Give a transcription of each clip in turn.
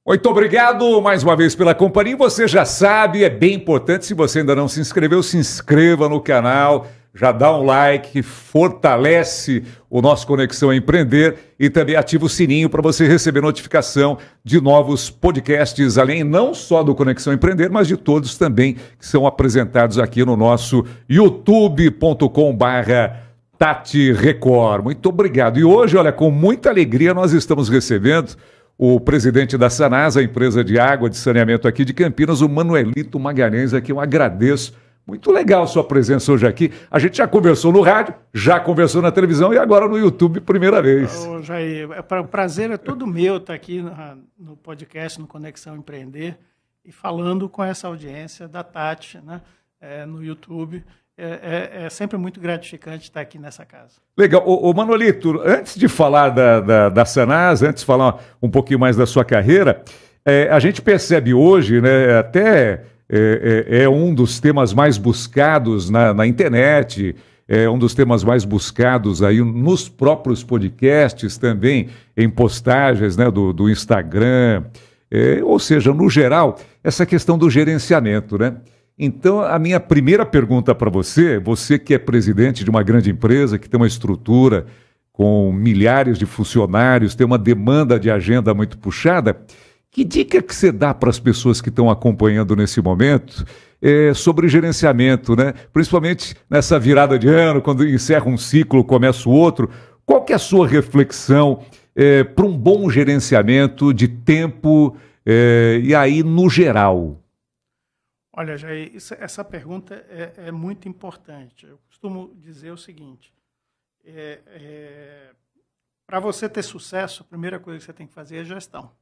Muito obrigado mais uma vez pela companhia. Você já sabe, é bem importante, se você ainda não se inscreveu, se inscreva no canal, já dá um like, fortalece o nosso Conexão Empreender e também ativa o sininho para você receber notificação de novos podcasts, além não só do Conexão Empreender, mas de todos também que são apresentados aqui no nosso youtube.com/Tati Record. Muito obrigado. E hoje, olha, com muita alegria nós estamos recebendo o presidente da Sanasa, a empresa de água de saneamento aqui de Campinas, o Manuelito Magalhães, a quem eu agradeço. Muito legal a sua presença hoje aqui. A gente já conversou no rádio, já conversou na televisão e agora no YouTube, primeira vez. Ô, Jair, o prazer é todo meu estar aqui no podcast, no Conexão Empreender, e falando com essa audiência da Tati, né, no YouTube. É sempre muito gratificante estar aqui nessa casa. Legal. Ô Manuelito, antes de falar da Sanasa, antes de falar um pouquinho mais da sua carreira, a gente percebe hoje, né, até é um dos temas mais buscados na internet, é um dos temas mais buscados aí nos próprios podcasts também, em postagens, né, do Instagram, ou seja, no geral, essa questão do gerenciamento, né? Então, a minha primeira pergunta para você, você que é presidente de uma grande empresa, que tem uma estrutura com milhares de funcionários, tem uma demanda de agenda muito puxada, que dica que você dá para as pessoas que estão acompanhando nesse momento sobre gerenciamento, né? Principalmente nessa virada de ano, quando encerra um ciclo, começa o outro. Qual que é a sua reflexão para um bom gerenciamento de tempo e aí no geral? Olha, Jair, essa pergunta é muito importante. Eu costumo dizer o seguinte, para você ter sucesso, a primeira coisa que você tem que fazer é gestão.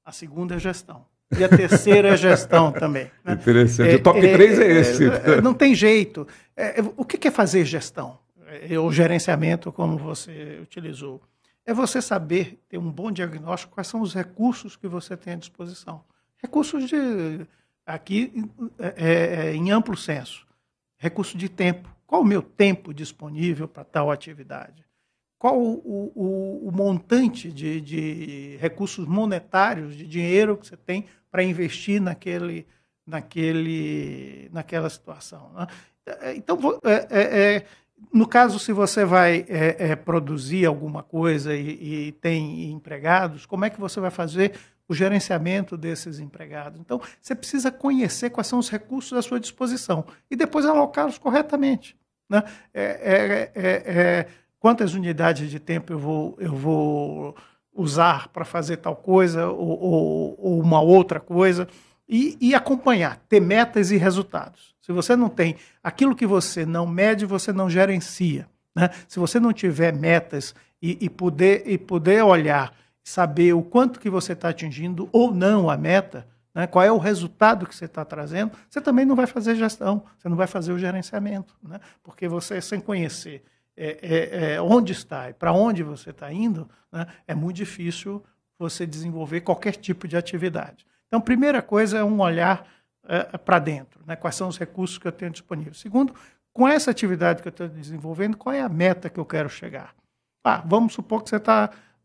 A segunda é gestão. E a terceira é gestão também. Né? Interessante. O top 3 é esse. Não tem jeito. O que é fazer gestão? O gerenciamento, como você utilizou. É você saber ter um bom diagnóstico, quais são os recursos que você tem à disposição. Recursos aqui em amplo senso. Recurso de tempo. Qual o meu tempo disponível para tal atividade? Qual o montante de recursos monetários, de dinheiro que você tem para investir naquela situação? Né? Então, no caso, se você vai produzir alguma coisa e tem empregados, como é que você vai fazer o gerenciamento desses empregados? Então, você precisa conhecer quais são os recursos à sua disposição e depois alocá-los corretamente. Né? Quantas unidades de tempo eu vou usar para fazer tal coisa ou uma outra coisa e acompanhar, ter metas e resultados. Se você não tem aquilo que você não mede, você não gerencia. Né? Se você não tiver metas e poder olhar, saber o quanto que você está atingindo ou não a meta, né? Qual é o resultado que você está trazendo, você também não vai fazer gestão, você não vai fazer o gerenciamento. Né? Porque você, sem conhecer onde está e para onde você está indo, né, é muito difícil você desenvolver qualquer tipo de atividade. Então, a primeira coisa é um olhar para dentro, né, quais são os recursos que eu tenho disponíveis. Segundo, com essa atividade que eu estou desenvolvendo, qual é a meta que eu quero chegar? Vamos supor que você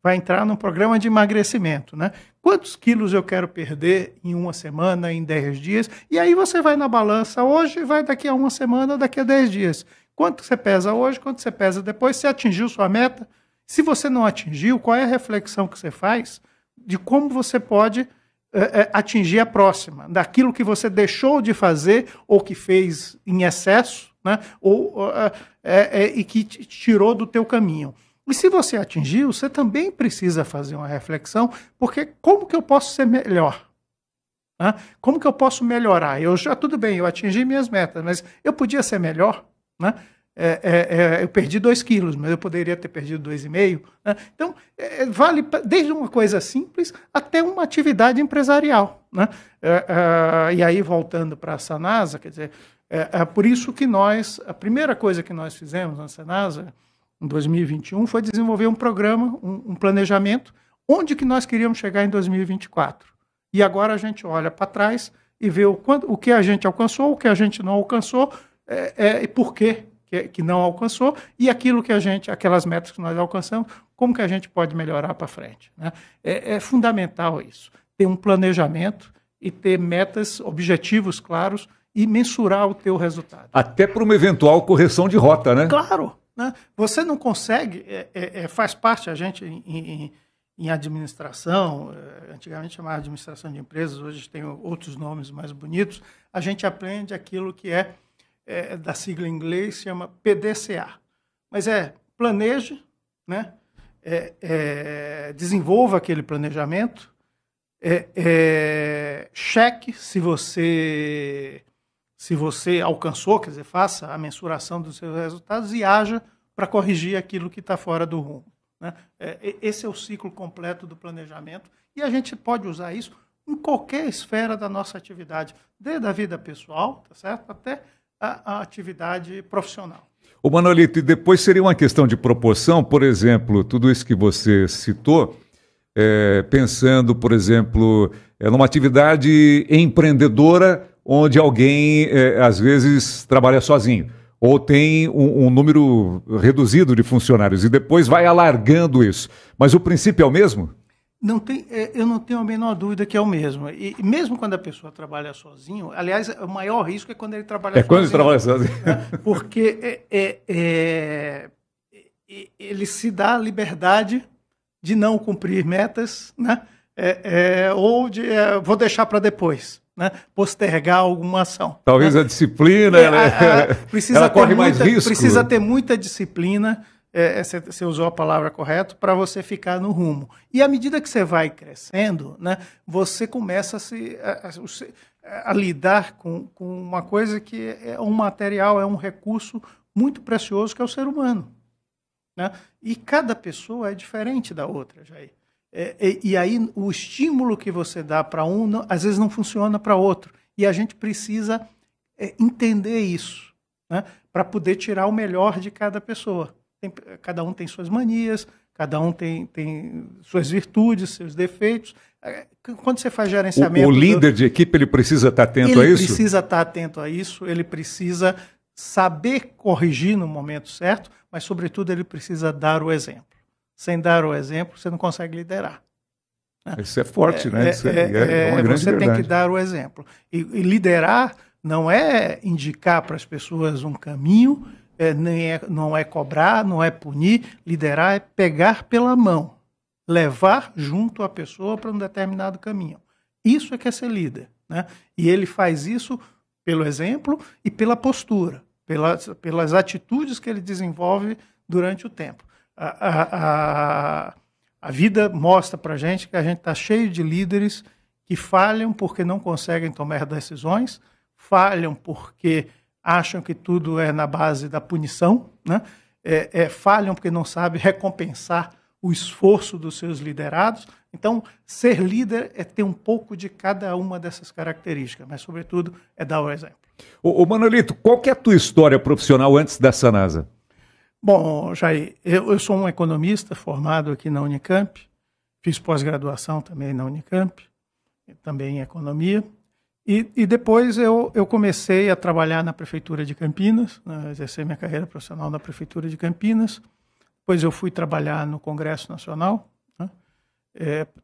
vai entrar num programa de emagrecimento. Né? Quantos quilos eu quero perder em uma semana, em 10 dias? E aí você vai na balança hoje, vai daqui a uma semana, daqui a 10 dias. Quanto você pesa hoje, quanto você pesa depois, você atingiu sua meta? Se você não atingiu, qual é a reflexão que você faz de como você pode atingir a próxima? Daquilo que você deixou de fazer ou que fez em excesso, né? E que te tirou do teu caminho. E se você atingiu, você também precisa fazer uma reflexão, porque como que eu posso ser melhor? Né? Como que eu posso melhorar? Tudo bem, eu atingi minhas metas, mas eu podia ser melhor? Né? Eu perdi 2 quilos, mas eu poderia ter perdido 2,5. Né? Então, vale desde uma coisa simples até uma atividade empresarial. Né? E aí, voltando para a Sanasa, quer dizer, por isso que a primeira coisa que nós fizemos na Sanasa, em 2021, foi desenvolver um programa, um planejamento, onde que nós queríamos chegar em 2024. E agora a gente olha para trás e vê o que a gente alcançou, o que a gente não alcançou, e por que não alcançou, e aquelas metas que nós alcançamos, como que a gente pode melhorar para frente. Né? É fundamental isso. ter um planejamento e ter metas, objetivos claros e mensurar o teu resultado. Até para uma eventual correção de rota, né? Claro, né? Você não consegue, faz parte, a gente em administração, antigamente chamava administração de empresas, hoje tem outros nomes mais bonitos, a gente aprende aquilo que da sigla em inglês, chama PDCA. Mas planeje, né? Desenvolva aquele planejamento, cheque se você alcançou, quer dizer, faça a mensuração dos seus resultados e haja para corrigir aquilo que está fora do rumo, né? Esse é o ciclo completo do planejamento e a gente pode usar isso em qualquer esfera da nossa atividade, desde a vida pessoal, tá certo? Até a atividade profissional. Ô Manolito, e depois seria uma questão de proporção, por exemplo, tudo isso que você citou, pensando, por exemplo, numa atividade empreendedora onde alguém, às vezes, trabalha sozinho, ou tem um número reduzido de funcionários, e depois vai alargando isso. Mas o princípio é o mesmo? Eu não tenho a menor dúvida que é o mesmo. E mesmo quando a pessoa trabalha sozinho, aliás, o maior risco é quando ele trabalha sozinho. Quando ele trabalha sozinho. Né? Porque ele se dá a liberdade de não cumprir metas, né? Ou de vou deixar para depois, né? Postergar alguma ação. Talvez, né? A disciplina, ela corre mais risco. Precisa ter muita disciplina. Você usou a palavra correta, para você ficar no rumo. E à medida que você vai crescendo, né, você começa a lidar com uma coisa que é um material, é um recurso muito precioso, que é o ser humano. Né? E cada pessoa é diferente da outra, Jair. E aí o estímulo que você dá para um, às vezes não funciona para outro. E a gente precisa entender isso, né, para poder tirar o melhor de cada pessoa. Cada um tem suas manias, cada um tem suas virtudes, seus defeitos. Quando você faz gerenciamento... O líder de equipe, ele precisa estar atento a isso? Ele precisa estar atento a isso, ele precisa saber corrigir no momento certo, mas, sobretudo, ele precisa dar o exemplo. Sem dar o exemplo, você não consegue liderar. Né? Isso é forte, né? Isso é uma grande você verdade. tem que dar o exemplo. E liderar não é indicar para as pessoas um caminho... não é cobrar, não é punir. Liderar é pegar pela mão, levar junto a pessoa para um determinado caminho. Isso é que é ser líder, né? E ele faz isso pelo exemplo e pela postura, pelas atitudes que ele desenvolve durante o tempo. A vida mostra para a gente que a gente está cheio de líderes que falham porque não conseguem tomar decisões, falham porque acham que tudo é na base da punição, né? Falham porque não sabem recompensar o esforço dos seus liderados. Então, ser líder é ter um pouco de cada uma dessas características, mas, sobretudo, é dar o exemplo. Ô Manolito, qual que é a tua história profissional antes da Sanasa? Bom, Jair, eu sou um economista formado aqui na Unicamp, fiz pós-graduação também na Unicamp, também em economia. E depois eu comecei a trabalhar na Prefeitura de Campinas, né, exercer minha carreira profissional na Prefeitura de Campinas. Depois eu fui trabalhar no Congresso Nacional, né,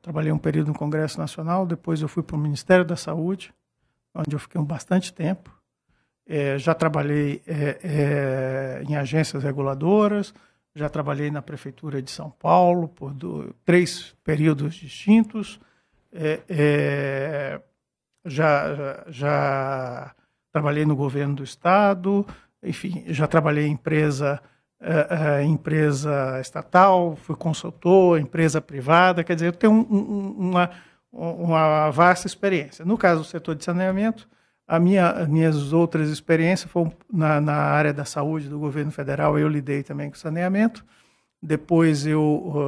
trabalhei um período no Congresso Nacional, depois eu fui para o Ministério da Saúde, onde eu fiquei bastante tempo. Já trabalhei em agências reguladoras, já trabalhei na Prefeitura de São Paulo por 3 períodos distintos. Já trabalhei no governo do estado, enfim, já trabalhei em empresa estatal, fui consultor, empresa privada, quer dizer, eu tenho uma vasta experiência. No caso do setor de saneamento, minhas outras experiências foram na área da saúde do governo federal, eu lidei também com saneamento. Depois,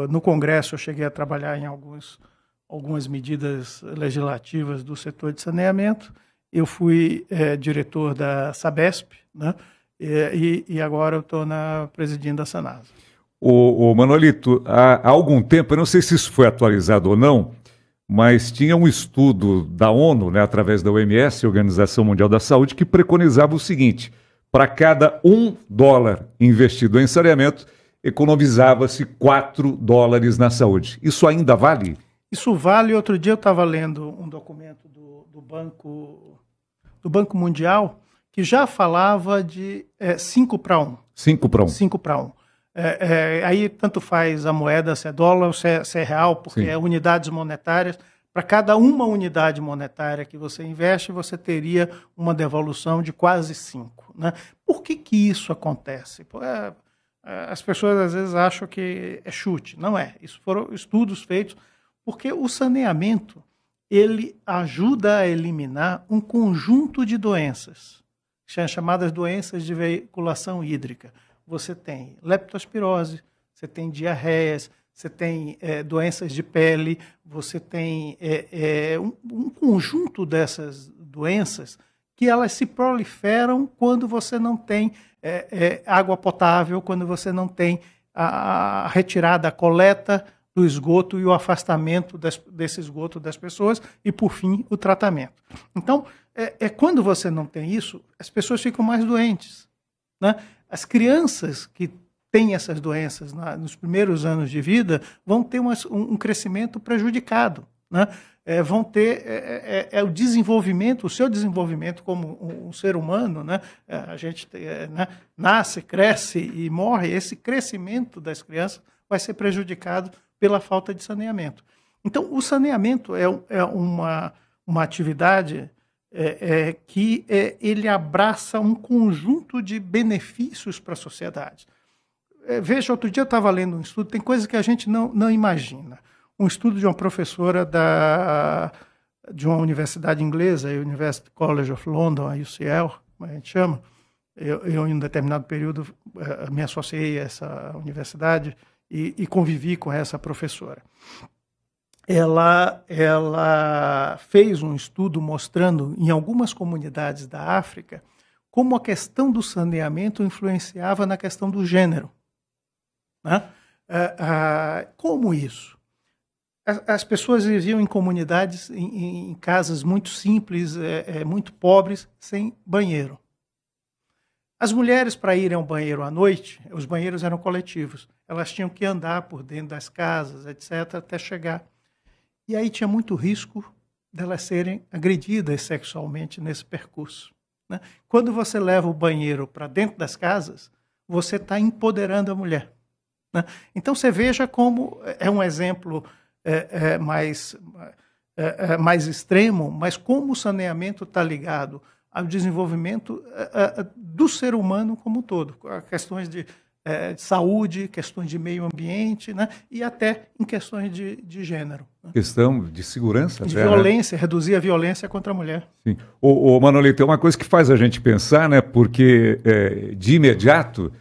no Congresso, eu cheguei a trabalhar em algumas medidas legislativas do setor de saneamento. Eu fui diretor da Sabesp, né? E agora eu estou presidindo a Sanasa. O Manolito, há algum tempo, eu não sei se isso foi atualizado ou não, mas tinha um estudo da ONU, né, através da OMS, Organização Mundial da Saúde, que preconizava o seguinte: para cada $1 investido em saneamento, economizava-se $4 na saúde. Isso ainda vale? Isso vale. Outro dia eu estava lendo um documento do Banco Mundial que já falava de 5 para 1. 5 para 1. 5 para 1. Aí tanto faz a moeda, se é dólar ou se é real, porque Sim. é unidades monetárias. Para cada uma unidade monetária que você investe, você teria uma devolução de quase 5. Né? Por que isso acontece? As pessoas às vezes acham que é chute. Não é. Isso foram estudos feitos porque o saneamento ele ajuda a eliminar um conjunto de doenças, chamadas doenças de veiculação hídrica. Você tem leptospirose, você tem diarreias, você tem doenças de pele, você tem um conjunto dessas doenças que elas se proliferam quando você não tem água potável, quando você não tem a retirada, a coleta do esgoto e o afastamento desse esgoto das pessoas e, por fim, o tratamento. Então, quando você não tem isso, as pessoas ficam mais doentes. Né? As crianças que têm essas doenças nos primeiros anos de vida vão ter um crescimento prejudicado. Né? Vão ter o desenvolvimento, o seu desenvolvimento como um ser humano, né? A gente nasce, cresce e morre. Esse crescimento das crianças vai ser prejudicado pela falta de saneamento. Então, o saneamento é uma atividade que ele abraça um conjunto de benefícios para a sociedade. Veja, outro dia eu estava lendo um estudo, tem coisas que a gente não imagina. Um estudo de uma professora de uma universidade inglesa, a University College of London, a UCL, como a gente chama. Eu em um determinado período, me associei a essa universidade e convivi com essa professora. Ela fez um estudo mostrando, em algumas comunidades da África, como a questão do saneamento influenciava na questão do gênero. Né? Como isso? As pessoas viviam em comunidades, em casas muito simples, muito pobres, sem banheiro. As mulheres, para irem ao banheiro à noite, os banheiros eram coletivos. Elas tinham que andar por dentro das casas, etc., até chegar. E aí tinha muito risco delas serem agredidas sexualmente nesse percurso. Né? Quando você leva o banheiro para dentro das casas, você está empoderando a mulher. Né? Então você veja como é um exemplo mais extremo, mas como o saneamento está ligado ao desenvolvimento do ser humano como um todo, questões de saúde, questões de meio ambiente, né? E até em questões de gênero. Né? Questão de segurança. De violência, reduzir a violência contra a mulher. Sim. Manolito, tem uma coisa que faz a gente pensar, né? Porque de imediato,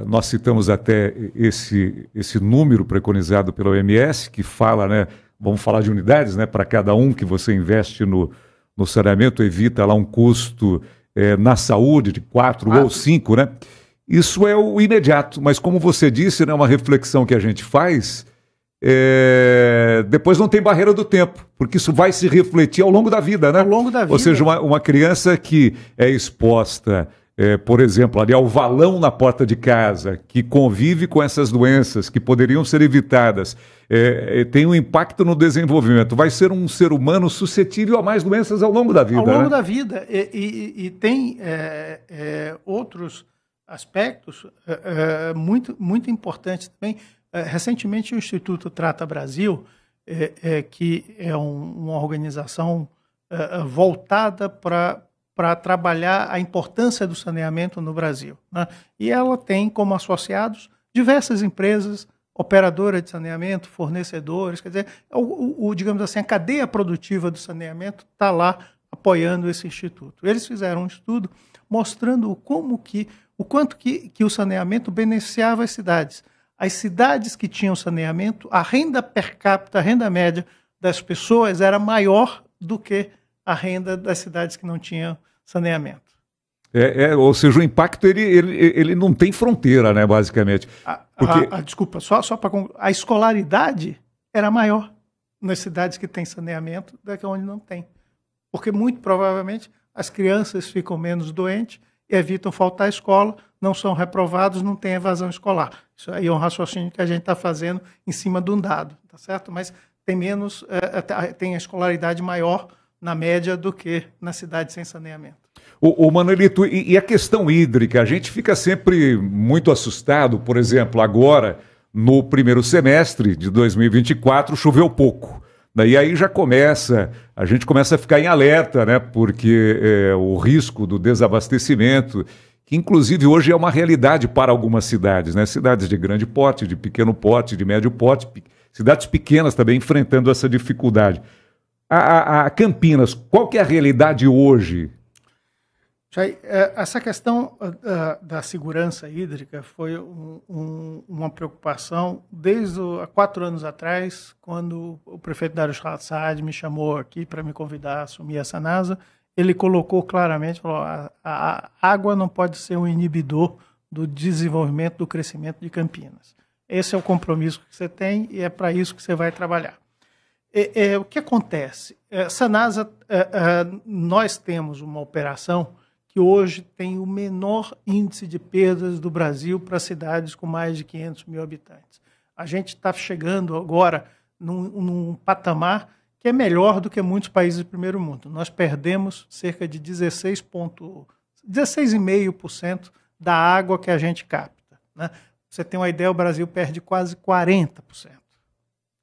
nós citamos até esse número preconizado pela OMS, que fala, né? Vamos falar de unidades, né? Para cada um que você investe no saneamento, evita lá um custo na saúde de 4 ou 5, né? Isso é o imediato, mas como você disse, né, uma reflexão que a gente faz, depois não tem barreira do tempo, porque isso vai se refletir ao longo da vida, né? Ao longo da vida. Ou seja, uma criança que é exposta, por exemplo, ali ao valão na porta de casa, que convive com essas doenças que poderiam ser evitadas, tem um impacto no desenvolvimento, vai ser um ser humano suscetível a mais doenças ao longo da vida. Ao longo né? da vida. E tem outros aspectos muito importantes também. Recentemente, o Instituto Trata Brasil, que é uma organização voltada para trabalhar a importância do saneamento no Brasil. Né? E ela tem como associados diversas empresas, operadoras de saneamento, fornecedores, quer dizer, digamos assim, a cadeia produtiva do saneamento está lá apoiando esse instituto. Eles fizeram um estudo mostrando o quanto que o saneamento beneficiava as cidades. As cidades que tinham saneamento, a renda per capita, a renda média das pessoas era maior do que a renda das cidades que não tinham saneamento. Ou seja, o impacto ele não tem fronteira, né, basicamente. Desculpa, só para concluir, a escolaridade era maior nas cidades que têm saneamento do que onde não tem. Porque, muito provavelmente, as crianças ficam menos doentes, evitam faltar à escola, não são reprovados, não tem evasão escolar. Isso aí é um raciocínio que a gente está fazendo em cima de um dado, tá certo? Mas tem a escolaridade maior na média do que na cidade sem saneamento. O Manuelito, e a questão hídrica? A gente fica sempre muito assustado, por exemplo, agora, no primeiro semestre de 2024, choveu pouco. E aí a gente começa a ficar em alerta, né? Porque o risco do desabastecimento, que inclusive hoje é uma realidade para algumas cidades, né? Cidades de grande porte, de pequeno porte, de médio porte, cidades pequenas também enfrentando essa dificuldade. A Campinas, qual que é a realidade hoje? Jair, essa questão da segurança hídrica foi uma preocupação desde há 4 anos atrás, quando o prefeito Darius Saad me chamou aqui para me convidar a assumir essa Sanasa. Ele colocou claramente, falou, a água não pode ser um inibidor do desenvolvimento, do crescimento de Campinas. Esse é o compromisso que você tem e é para isso que você vai trabalhar. O que acontece? Sanasa, nós temos uma operação que hoje tem o menor índice de perdas do Brasil para cidades com mais de 500 mil habitantes. A gente está chegando agora num patamar que é melhor do que muitos países do primeiro mundo. Nós perdemos cerca de 16,5% da água que a gente capta, né? Você tem uma ideia, o Brasil perde quase 40%.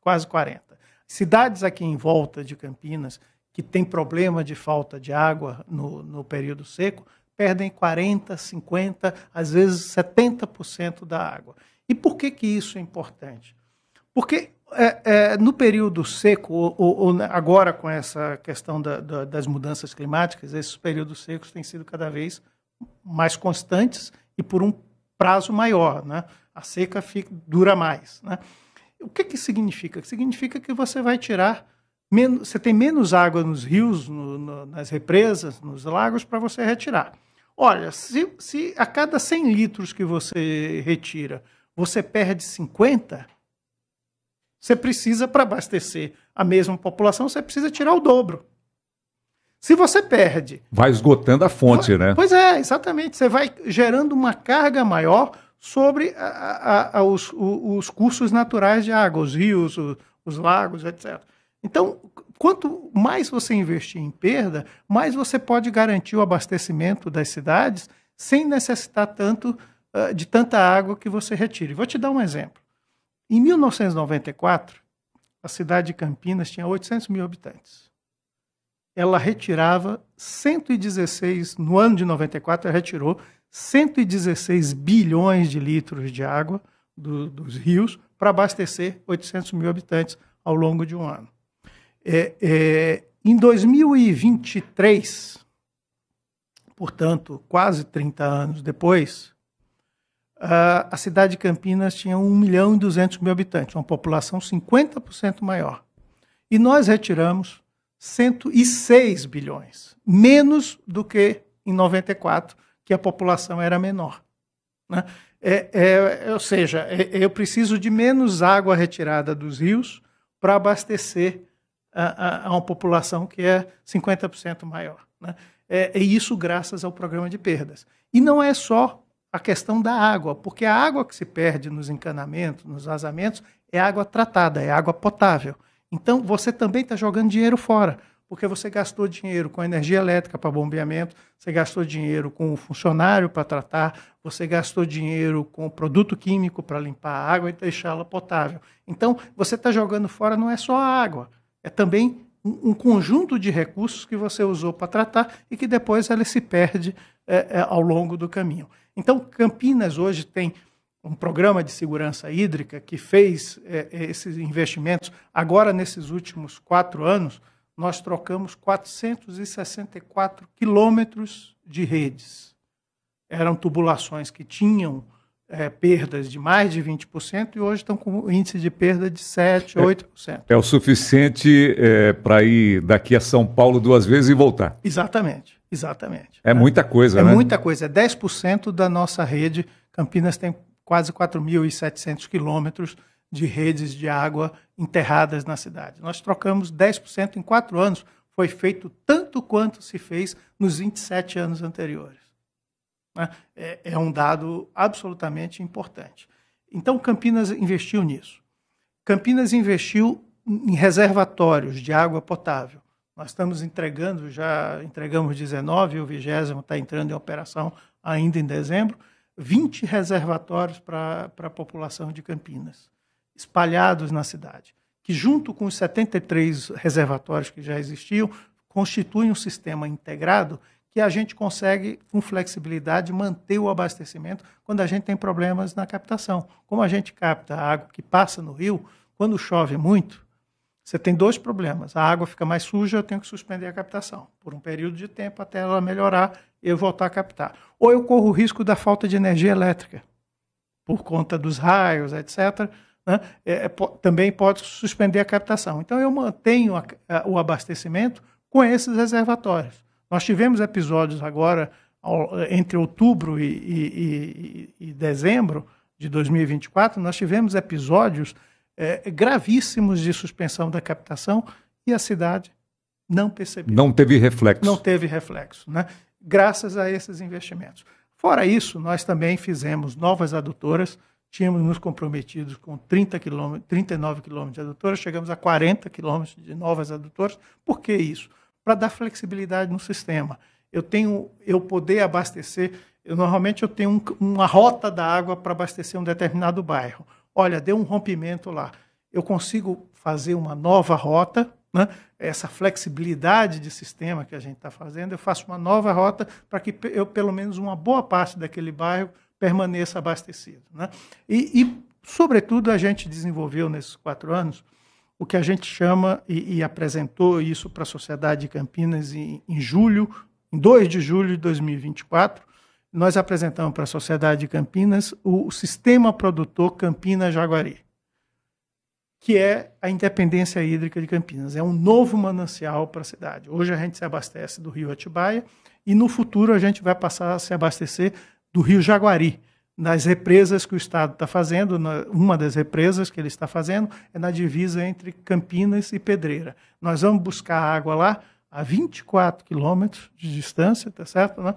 Quase 40%. Cidades aqui em volta de Campinas, que tem problema de falta de água no período seco, perdem 40%, 50%, às vezes 70% da água. E por que isso é importante? Porque no período seco, agora com essa questão das mudanças climáticas, esses períodos secos têm sido cada vez mais constantes e por um prazo maior, né? A seca dura mais, né? O que significa? Significa que você vai tirar você tem menos água nos rios, nas represas, nos lagos, para você retirar. Olha, se a cada 100 litros que você retira, você perde 50, você precisa, para abastecer a mesma população, você precisa tirar o dobro. Se você perde... Vai esgotando a fonte, né? Pois é, exatamente. Você vai gerando uma carga maior sobre os cursos naturais de água, os rios, os lagos, etc. Então, quanto mais você investir em perda, mais você pode garantir o abastecimento das cidades sem necessitar de tanta água que você retire. Vou te dar um exemplo. Em 1994, a cidade de Campinas tinha 800 mil habitantes. Ela retirava 116, no ano de 94, ela retirou 116 bilhões de litros de água dos rios para abastecer 800 mil habitantes ao longo de um ano. Em 2023, portanto, quase 30 anos depois, a cidade de Campinas tinha 1.200.000 habitantes, uma população 50% maior. E nós retiramos 106 bilhões, menos do que em 94, que a população era menor, né? Ou seja, eu preciso de menos água retirada dos rios para abastecer a uma população que é 50% maior, né? Isso graças ao programa de perdas. E não é só a questão da água, porque a água que se perde nos encanamentos, nos vazamentos, é água tratada, é água potável. Então, você também está jogando dinheiro fora, porque você gastou dinheiro com energia elétrica para bombeamento, você gastou dinheiro com o funcionário para tratar, você gastou dinheiro com produto químico para limpar a água e deixá-la potável. Então, você está jogando fora não é só a água, é também um conjunto de recursos que você usou para tratar e que depois ela se perde ao longo do caminho. Então, Campinas hoje tem um programa de segurança hídrica que fez esses investimentos. Agora, nesses últimos 4 anos, nós trocamos 464 quilômetros de redes. Eram tubulações que tinham perdas de mais de 20% e hoje estão com índice de perda de 7%, 8%. É o suficiente para ir daqui a São Paulo 2 vezes e voltar. Exatamente, exatamente. É muita coisa, né? É muita coisa. É 10% da nossa rede. Campinas tem quase 4.700 quilômetros de redes de água enterradas na cidade. Nós trocamos 10% em 4 anos. Foi feito tanto quanto se fez nos 27 anos anteriores. É um dado absolutamente importante. Então, Campinas investiu nisso. Campinas investiu em reservatórios de água potável. Nós estamos entregando, já entregamos 19, o 20º está entrando em operação ainda em dezembro, 20 reservatórios para a população de Campinas, espalhados na cidade, que junto com os 73 reservatórios que já existiam, constituem um sistema integrado que a gente consegue, com flexibilidade, manter o abastecimento quando a gente tem problemas na captação. Como a gente capta a água que passa no rio, quando chove muito, você tem dois problemas. A água fica mais suja, eu tenho que suspender a captação por um período de tempo até ela melhorar e eu voltar a captar. Ou eu corro o risco da falta de energia elétrica, por conta dos raios, etc., né? Também pode suspender a captação. Então, eu mantenho o abastecimento com esses reservatórios. Nós tivemos episódios agora, entre outubro e dezembro de 2024, nós tivemos episódios gravíssimos de suspensão da captação e a cidade não percebeu. Não teve reflexo. Não teve reflexo, né? Graças a esses investimentos. Fora isso, nós também fizemos novas adutoras, tínhamos nos comprometidos com 39 quilômetros de adutoras, chegamos a 40 quilômetros de novas adutoras. Por que isso? Para dar flexibilidade no sistema. Eu poder abastecer, normalmente eu tenho uma rota da água para abastecer um determinado bairro. Olha, deu um rompimento lá. Eu consigo fazer uma nova rota, né? Essa flexibilidade de sistema que a gente está fazendo, eu faço uma nova rota para que pelo menos uma boa parte daquele bairro permaneça abastecido, né? Sobretudo, a gente desenvolveu nesses 4 anos o que a gente chama, e apresentou isso para a sociedade de Campinas em 2 de julho de 2024, nós apresentamos para a sociedade de Campinas o Sistema Produtor Campinas-Jaguari, que é a independência hídrica de Campinas. É um novo manancial para a cidade. Hoje a gente se abastece do rio Atibaia e no futuro a gente vai passar a se abastecer do rio Jaguari, nas represas que o Estado está fazendo. Uma das represas que ele está fazendo é na divisa entre Campinas e Pedreira. Nós vamos buscar água lá a 24 quilômetros de distância, tá certo, né?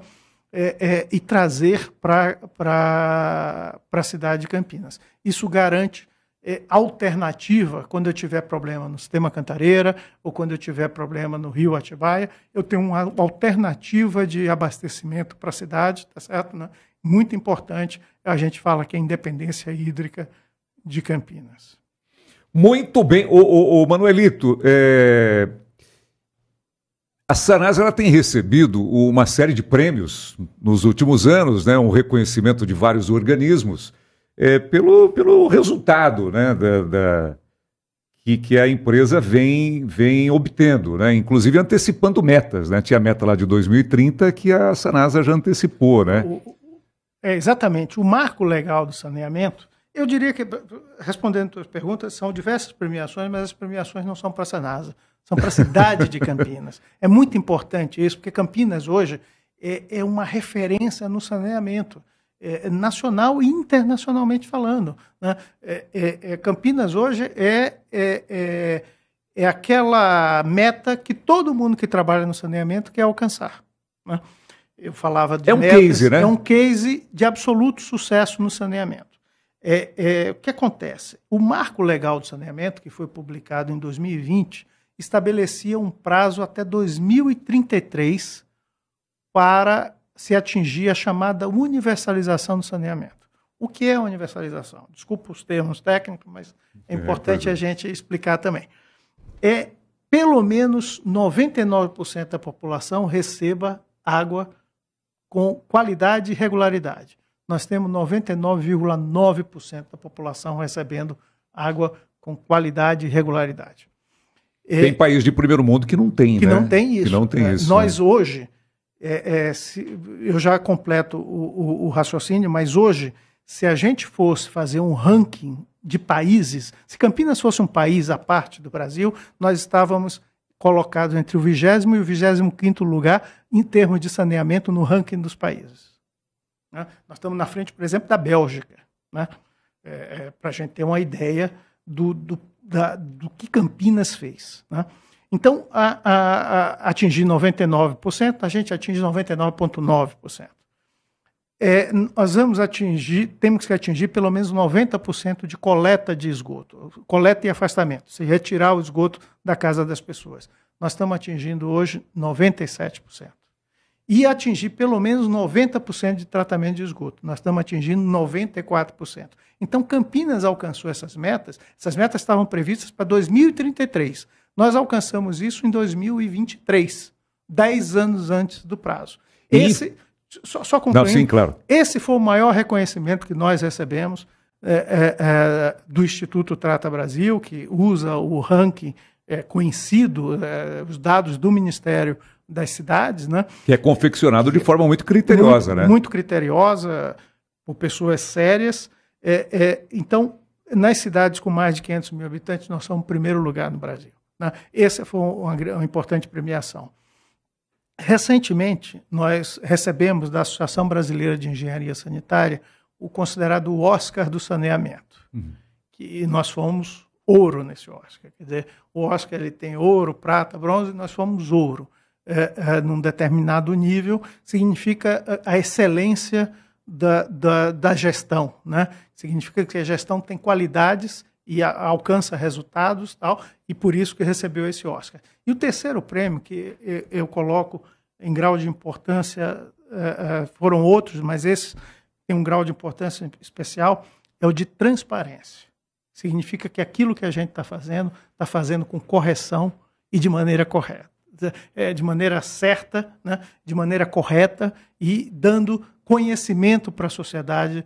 E trazer para a cidade de Campinas. Isso garante alternativa quando eu tiver problema no sistema Cantareira ou quando eu tiver problema no rio Atibaia, eu tenho uma alternativa de abastecimento para a cidade, tá certo, né? Muito importante, a gente fala que é a independência hídrica de Campinas. Muito bem. O Manuelito, a Sanasa ela tem recebido uma série de prêmios nos últimos anos, né? Um reconhecimento de vários organismos pelo resultado, né? Que a empresa vem obtendo, né? Inclusive antecipando metas, né? Tinha a meta lá de 2030 que a Sanasa já antecipou, né? Exatamente. O marco legal do saneamento, eu diria que, respondendo a tuas perguntas, são diversas premiações, mas as premiações não são para a Sanasa, são para a cidade de Campinas. É muito importante isso, porque Campinas hoje é uma referência no saneamento, nacional e internacionalmente falando, né? Campinas hoje é aquela meta que todo mundo que trabalha no saneamento quer alcançar, né? Eu falava de case, né? É um case de absoluto sucesso no saneamento. O que acontece? O marco legal do saneamento, que foi publicado em 2020, estabelecia um prazo até 2033 para se atingir a chamada universalização do saneamento. O que é a universalização? Desculpa os termos técnicos, mas é importante a gente explicar também. Pelo menos 99% da população receba água com qualidade e regularidade. Nós temos 99,9% da população recebendo água com qualidade e regularidade. Tem país de primeiro mundo que não tem, né? Não tem isso. Que não tem isso. Nós hoje, eu já completo o raciocínio, mas hoje, se a gente fosse fazer um ranking de países, se Campinas fosse um país à parte do Brasil, nós estávamos colocados entre o 20º e o 25º lugar em termos de saneamento no ranking dos países, né? Nós estamos na frente, por exemplo, da Bélgica, né? Para a gente ter uma ideia do que Campinas fez, né? Então, atingir 99%, a gente atinge 99,9%. Nós temos que atingir pelo menos 90% de coleta de esgoto, coleta e afastamento, se retirar o esgoto da casa das pessoas. Nós estamos atingindo hoje 97%. E atingir pelo menos 90% de tratamento de esgoto. Nós estamos atingindo 94%. Então, Campinas alcançou essas metas estavam previstas para 2033. Nós alcançamos isso em 2023, 10 anos antes do prazo. Só concluindo, sim, claro. Esse foi o maior reconhecimento que nós recebemos do Instituto Trata Brasil, que usa o ranking conhecido, os dados do Ministério das Cidades, né? Que é confeccionado de forma muito criteriosa, né? Muito criteriosa, por pessoas sérias. Então, nas cidades com mais de 500 mil habitantes, nós somos o primeiro lugar no Brasil, né? Essa foi uma importante premiação. Recentemente, nós recebemos da Associação Brasileira de Engenharia Sanitária o considerado Oscar do saneamento, que nós fomos ouro nesse Oscar. Quer dizer, o Oscar ele tem ouro, prata, bronze, nós fomos ouro. Num determinado nível, significa a excelência da gestão, né? Significa que a gestão tem qualidades e alcança resultados, tal, e por isso que recebeu esse Oscar. E o terceiro prêmio, que eu coloco em grau de importância, foram outros, mas esse tem um grau de importância especial, é o de transparência. Significa que aquilo que a gente está fazendo com correção e de maneira correta. De maneira certa, né, de maneira correta e dando conhecimento para a sociedade.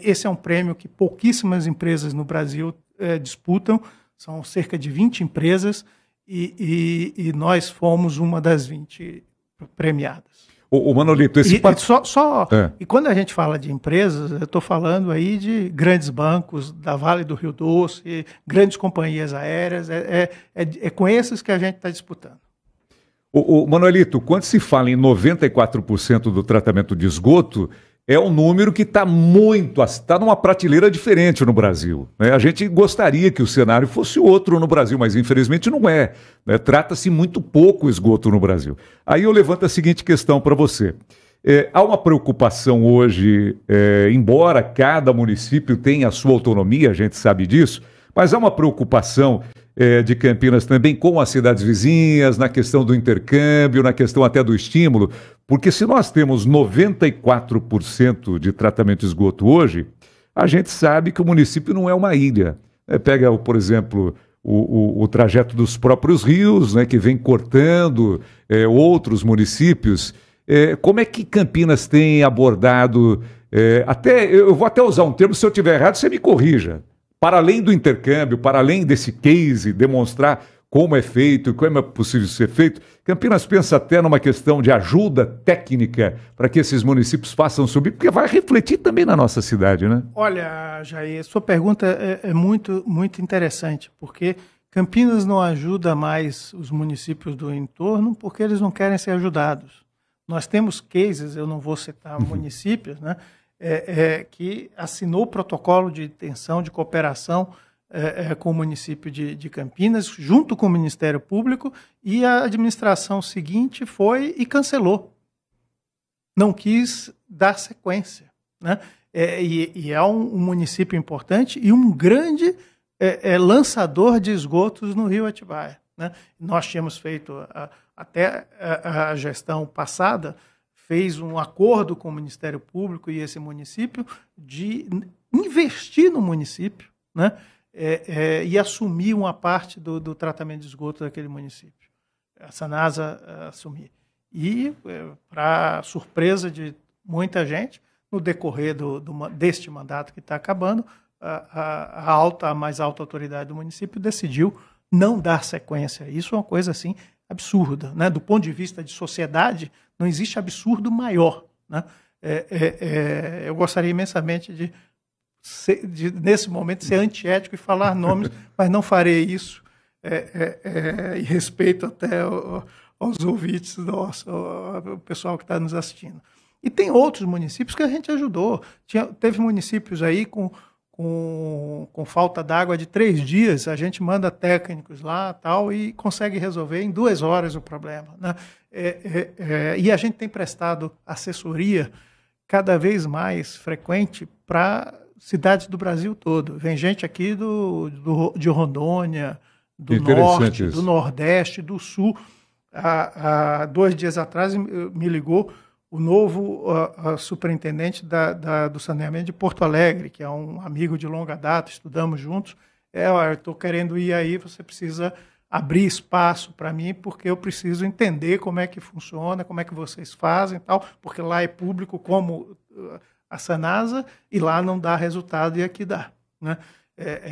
Esse é um prêmio que pouquíssimas empresas no Brasil disputam, são cerca de 20 empresas e nós fomos uma das 20 premiadas. O Manolito, E quando a gente fala de empresas, eu estou falando aí de grandes bancos, da Vale do Rio Doce, grandes companhias aéreas, é com esses que a gente está disputando. O Manuelito, quando se fala em 94% do tratamento de esgoto, é um número que está numa prateleira diferente no Brasil, né? A gente gostaria que o cenário fosse outro no Brasil, mas infelizmente não é, né? Trata-se muito pouco esgoto no Brasil. Aí eu levanto a seguinte questão para você. Há uma preocupação hoje, embora cada município tenha a sua autonomia, a gente sabe disso, mas há uma preocupação de Campinas também com as cidades vizinhas, na questão do intercâmbio, na questão até do estímulo, porque se nós temos 94% de tratamento de esgoto hoje, a gente sabe que o município não é uma ilha. Pega, por exemplo, o trajeto dos próprios rios, né, que vem cortando outros municípios. Como é que Campinas tem abordado, eu vou até usar um termo, se eu estiver errado, você me corrija. Para além do intercâmbio, para além desse case, demonstrar como é feito e como é possível ser feito, Campinas pensa até numa questão de ajuda técnica para que esses municípios façam subir, porque vai refletir também na nossa cidade, né? Olha, Jair, sua pergunta é muito, muito interessante, porque Campinas não ajuda mais os municípios do entorno porque eles não querem ser ajudados. Nós temos cases, eu não vou citar municípios, né? Que assinou o protocolo de intenção de cooperação com o município de Campinas, junto com o Ministério Público, e a administração seguinte foi e cancelou. Não quis dar sequência, né? E é um município importante e um grande lançador de esgotos no Rio Atibaia, né? Nós tínhamos feito, até a gestão passada, fez um acordo com o Ministério Público e esse município de investir no município, né? E assumir uma parte do tratamento de esgoto daquele município. A Sanasa assumir. E, para surpresa de muita gente, no decorrer deste mandato que está acabando, a mais alta autoridade do município decidiu não dar sequência. Isso é uma coisa assim absurda, né? Do ponto de vista de sociedade, não existe absurdo maior, né? Eu gostaria imensamente de, nesse momento, ser antiético e falar nomes, mas não farei isso, e respeito até aos ouvintes nossos, o pessoal que está nos assistindo. E tem outros municípios que a gente ajudou. Teve municípios aí com falta d'água de 3 dias, a gente manda técnicos lá tal, e consegue resolver em 2 horas o problema, né? E a gente tem prestado assessoria cada vez mais frequente para cidades do Brasil todo. Vem gente aqui de Rondônia, do Norte, do Nordeste, do Sul. Há 2 dias atrás me ligou o novo superintendente do saneamento de Porto Alegre, que é um amigo de longa data, estudamos juntos. Eu estou querendo ir aí, você precisa abrir espaço para mim, porque eu preciso entender como é que funciona, como é que vocês fazem e tal, porque lá é público como a Sanasa e lá não dá resultado e aqui dá, né?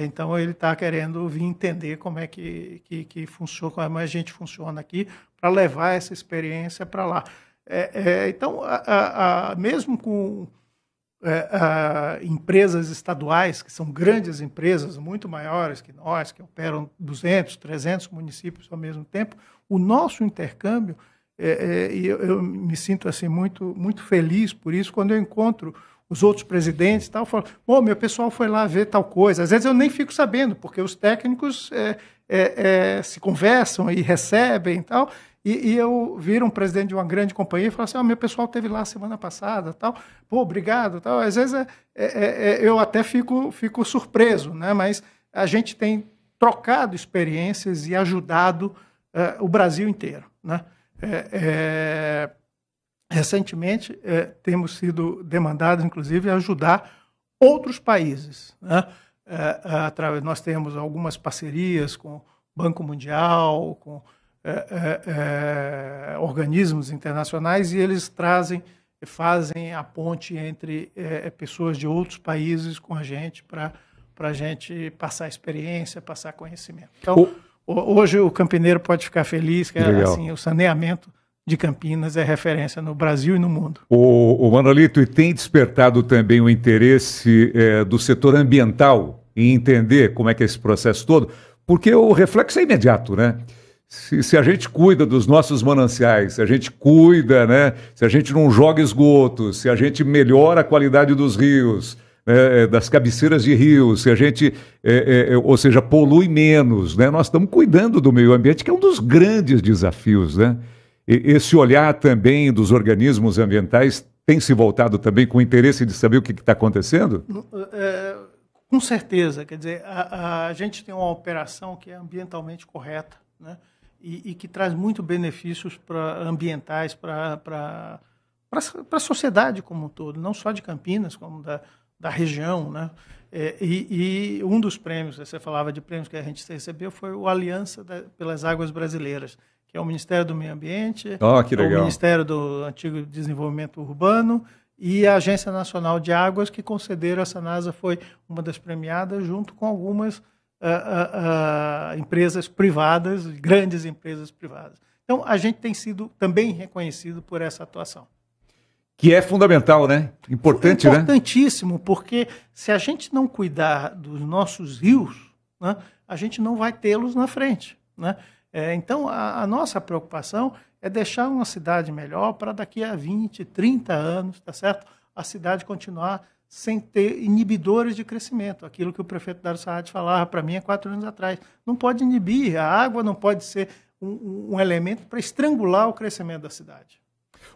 Então ele está querendo vir entender como é que funciona, como a gente funciona aqui, para levar essa experiência para lá. Então, mesmo com empresas estaduais, que são grandes empresas, muito maiores que nós, que operam 200, 300 municípios ao mesmo tempo, o nosso intercâmbio, e eu me sinto assim, muito, muito feliz por isso, quando eu encontro os outros presidentes e tal, eu falo, meu pessoal foi lá ver tal coisa. Às vezes eu nem fico sabendo, porque os técnicos se conversam e recebem e tal, e eu viro um presidente de uma grande companhia e falo assim, meu pessoal esteve lá semana passada, tal, obrigado, tal. Às vezes eu até fico surpreso, né? Mas a gente tem trocado experiências e ajudado o Brasil inteiro, né? Recentemente, temos sido demandados, inclusive, a ajudar outros países, né? Nós temos algumas parcerias com o Banco Mundial, com organismos internacionais, e eles fazem a ponte entre pessoas de outros países com a gente para a gente passar experiência, passar conhecimento. Então, hoje o campineiro pode ficar feliz que assim, o saneamento de Campinas é referência no Brasil e no mundo. O Manolito, e tem despertado também o interesse do setor ambiental em entender como é que é esse processo todo, porque o reflexo é imediato, né? Se a gente cuida dos nossos mananciais, se a gente cuida, né? Se a gente não joga esgoto, se a gente melhora a qualidade dos rios, das cabeceiras de rios, se a gente, ou seja, polui menos, né? Nós estamos cuidando do meio ambiente, que é um dos grandes desafios, né? Esse olhar também dos organismos ambientais tem se voltado também com o interesse de saber o que está acontecendo? Com certeza. Quer dizer, a gente tem uma operação que é ambientalmente correta, né? E que traz muito benefícios ambientais para a sociedade como um todo, não só de Campinas, como da região, né? E um dos prêmios, você falava de prêmios que a gente recebeu, foi o Aliança pelas Águas Brasileiras, que é o Ministério do Meio Ambiente, que legal. O Ministério do Antigo Desenvolvimento Urbano e a Agência Nacional de Águas, que concederam, a Sanasa foi uma das premiadas, junto com algumas empresas privadas, grandes empresas privadas. Então, a gente tem sido também reconhecido por essa atuação. Que é fundamental, né? Importante, né? Importantíssimo, porque se a gente não cuidar dos nossos rios, né, a gente não vai tê-los na frente, né? Então, a nossa preocupação é deixar uma cidade melhor para daqui a 20, 30 anos, tá certo? A cidade continuar sem ter inibidores de crescimento. Aquilo que o prefeito Dário Saad falava para mim há 4 anos atrás. Não pode inibir, a água não pode ser um elemento para estrangular o crescimento da cidade.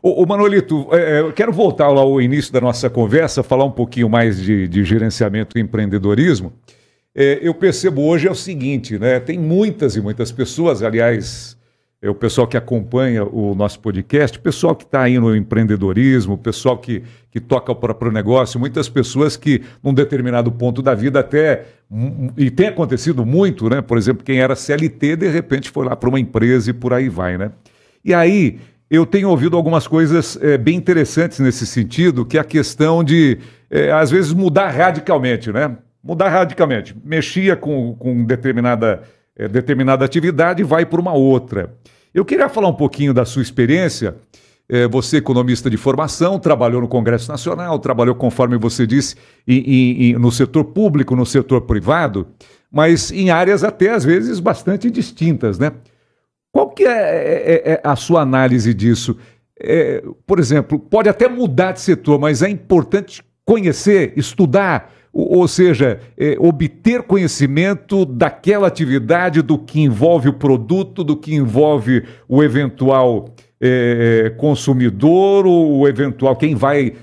Ô Manolito, eu quero voltar lá ao início da nossa conversa, falar um pouquinho mais de gerenciamento e empreendedorismo. Eu percebo hoje é o seguinte, né? Tem muitas e muitas pessoas, aliás, o pessoal que acompanha o nosso podcast, o pessoal que está aí no empreendedorismo, o pessoal que toca o próprio negócio, muitas pessoas que, num determinado ponto da vida até, e tem acontecido muito, né? Por exemplo, quem era CLT, de repente foi lá para uma empresa e por aí vai, né? E aí, eu tenho ouvido algumas coisas bem interessantes nesse sentido, que é a questão de, às vezes, mudar radicalmente, né? Mudar radicalmente. Mexia com determinada atividade e vai para uma outra. Eu queria falar um pouquinho da sua experiência. Você, economista de formação, trabalhou no Congresso Nacional, trabalhou, conforme você disse, no setor público, no setor privado, mas em áreas até, às vezes, bastante distintas, né? Qual que é a sua análise disso? Por exemplo, pode até mudar de setor, mas é importante conhecer, estudar, ou seja, obter conhecimento daquela atividade, do que envolve o produto, do que envolve o eventual consumidor, o eventual, quem vai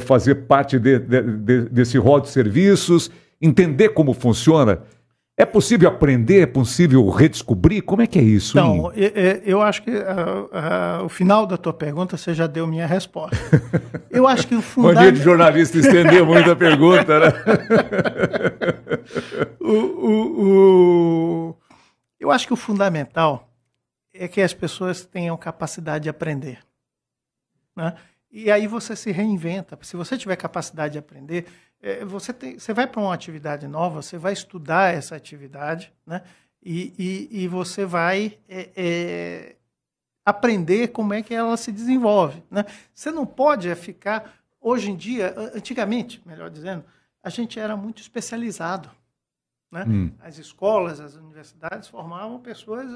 fazer parte desse rol de serviços, entender como funciona? É possível aprender? É possível redescobrir? Como é que é isso? Então, eu acho que o final da tua pergunta você já deu minha resposta. Eu acho que o fundamental... Mania de jornalista estender muito a pergunta, né? Eu acho que o fundamental é que as pessoas tenham capacidade de aprender, né? E aí você se reinventa. Se você tiver capacidade de aprender, você vai para uma atividade nova, você vai estudar essa atividade, né? E você vai aprender como é que ela se desenvolve, né? Você não pode ficar... Hoje em dia, antigamente, melhor dizendo, a gente era muito especializado, né? As escolas, as universidades formavam pessoas...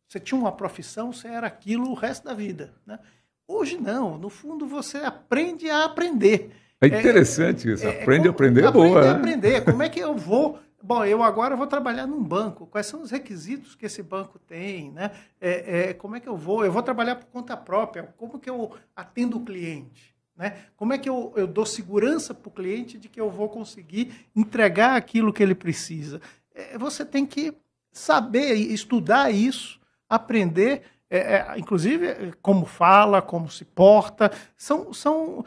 Você tinha uma profissão, você era aquilo o resto da vida, né? Hoje não, no fundo você aprende a aprender. É interessante isso, aprende a aprender é boa. Aprende a aprender, como é que eu vou... Bom, eu agora vou trabalhar num banco, quais são os requisitos que esse banco tem, né? Como é que eu vou? Eu vou trabalhar por conta própria, como que eu atendo o cliente, né? Como é que eu dou segurança para o cliente de que eu vou conseguir entregar aquilo que ele precisa? Você tem que saber, estudar isso, aprender, inclusive como fala, como se porta, são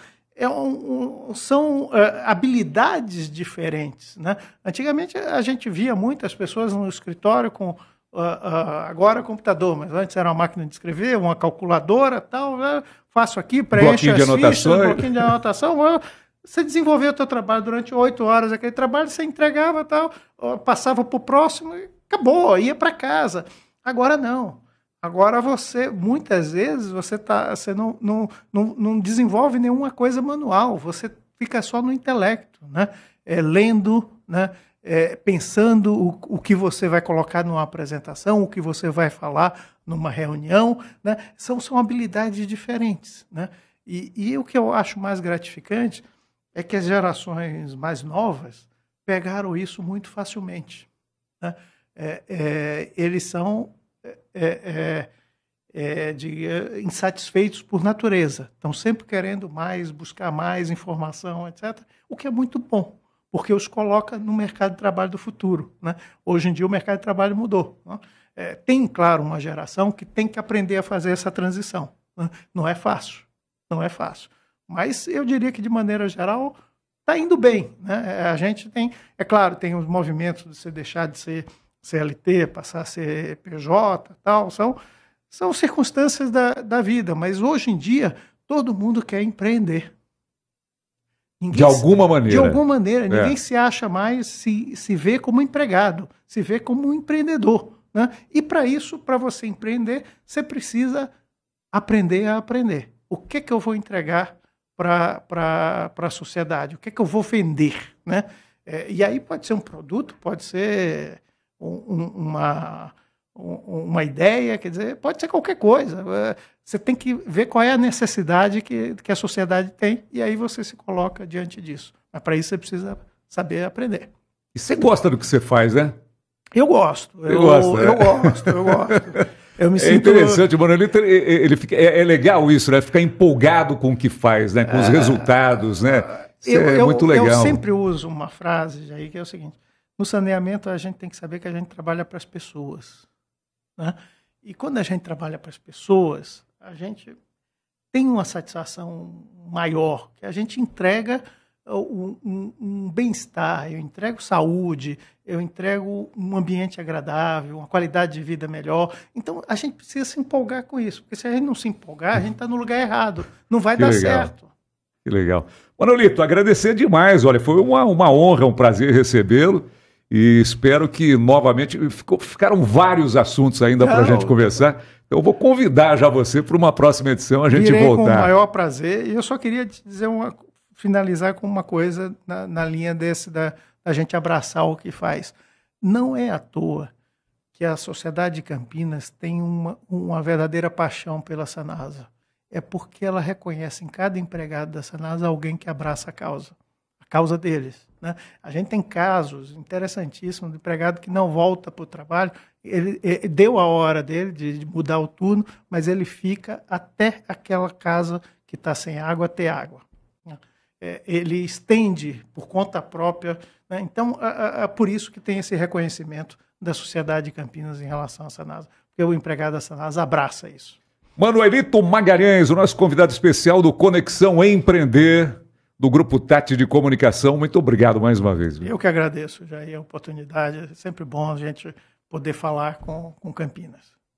habilidades diferentes, né? Antigamente a gente via muitas pessoas no escritório com agora computador, mas antes era uma máquina de escrever, uma calculadora, tal, faço aqui, preencho as fichas, um bloquinho de anotação. Você desenvolveu o seu trabalho durante 8 horas, aquele trabalho, você entregava, tal, passava para o próximo e acabou, ia para casa. Agora não. Agora muitas vezes, você não desenvolve nenhuma coisa manual, você fica só no intelecto, né? Lendo, né? Pensando o que você vai colocar numa apresentação, o que você vai falar numa reunião, né? São habilidades diferentes, né? E o que eu acho mais gratificante é que as gerações mais novas pegaram isso muito facilmente, né? Eles são... insatisfeitos por natureza. Estão sempre querendo mais, buscar mais informação, etc. O que é muito bom, porque os coloca no mercado de trabalho do futuro, né? Hoje em dia o mercado de trabalho mudou, né? Tem, claro, uma geração que tem que aprender a fazer essa transição, né? Não é fácil, não é fácil. Mas eu diria que, de maneira geral, está indo bem, né? A gente tem, é claro, tem os movimentos de você deixar de ser CLT, passar a ser PJ, tal, são circunstâncias da vida, mas hoje em dia todo mundo quer empreender. De alguma maneira. De alguma maneira. Ninguém se acha mais, se vê como empregado, se vê como um empreendedor, né? E para isso, para você empreender, você precisa aprender a aprender. O que eu vou entregar para a sociedade? O que eu vou vender, né? E aí pode ser um produto, pode ser... uma ideia, quer dizer, pode ser qualquer coisa. Você tem que ver qual é a necessidade que a sociedade tem e aí você se coloca diante disso. Mas para isso você precisa saber aprender. E você gosta do que você faz, né? Eu gosto. Eu gosto. Eu me sinto... interessante, mano. É legal isso, né? Ficar empolgado com o que faz, né? Com os resultados, né? Isso é muito legal. Eu sempre uso uma frase, Jair, que é o seguinte: no saneamento, a gente tem que saber que a gente trabalha para as pessoas, né? E quando a gente trabalha para as pessoas, a gente tem uma satisfação maior, que a gente entrega um bem-estar, eu entrego saúde, eu entrego um ambiente agradável, uma qualidade de vida melhor. Então, a gente precisa se empolgar com isso, porque se a gente não se empolgar, a gente está no lugar errado, não vai dar certo. Que legal. Manolito, agradecer demais, olha, foi uma honra, um prazer recebê-lo. E espero que, novamente, ficaram vários assuntos ainda para a gente conversar. Então, eu vou convidar já você para uma próxima edição, a gente voltar. Com o maior prazer. E eu só queria te dizer finalizar com uma coisa na linha da gente abraçar o que faz. Não é à toa que a sociedade de Campinas tem uma verdadeira paixão pela Sanasa. É porque ela reconhece em cada empregado da Sanasa alguém que abraça a causa deles, né? A gente tem casos interessantíssimos de empregado que não volta para o trabalho ele deu a hora dele de mudar o turno, mas ele fica até aquela casa que está sem água ter água. Ele estende por conta própria, né? Então, é por isso que tem esse reconhecimento da sociedade de Campinas em relação à Sanasa, porque o empregado da Sanasa abraça isso. Manuelito Magalhães, o nosso convidado especial do Conexão Empreender, do Grupo Tati de Comunicação. Muito obrigado mais uma vez. Eu que agradeço, Jair, a oportunidade. É sempre bom a gente poder falar com Campinas.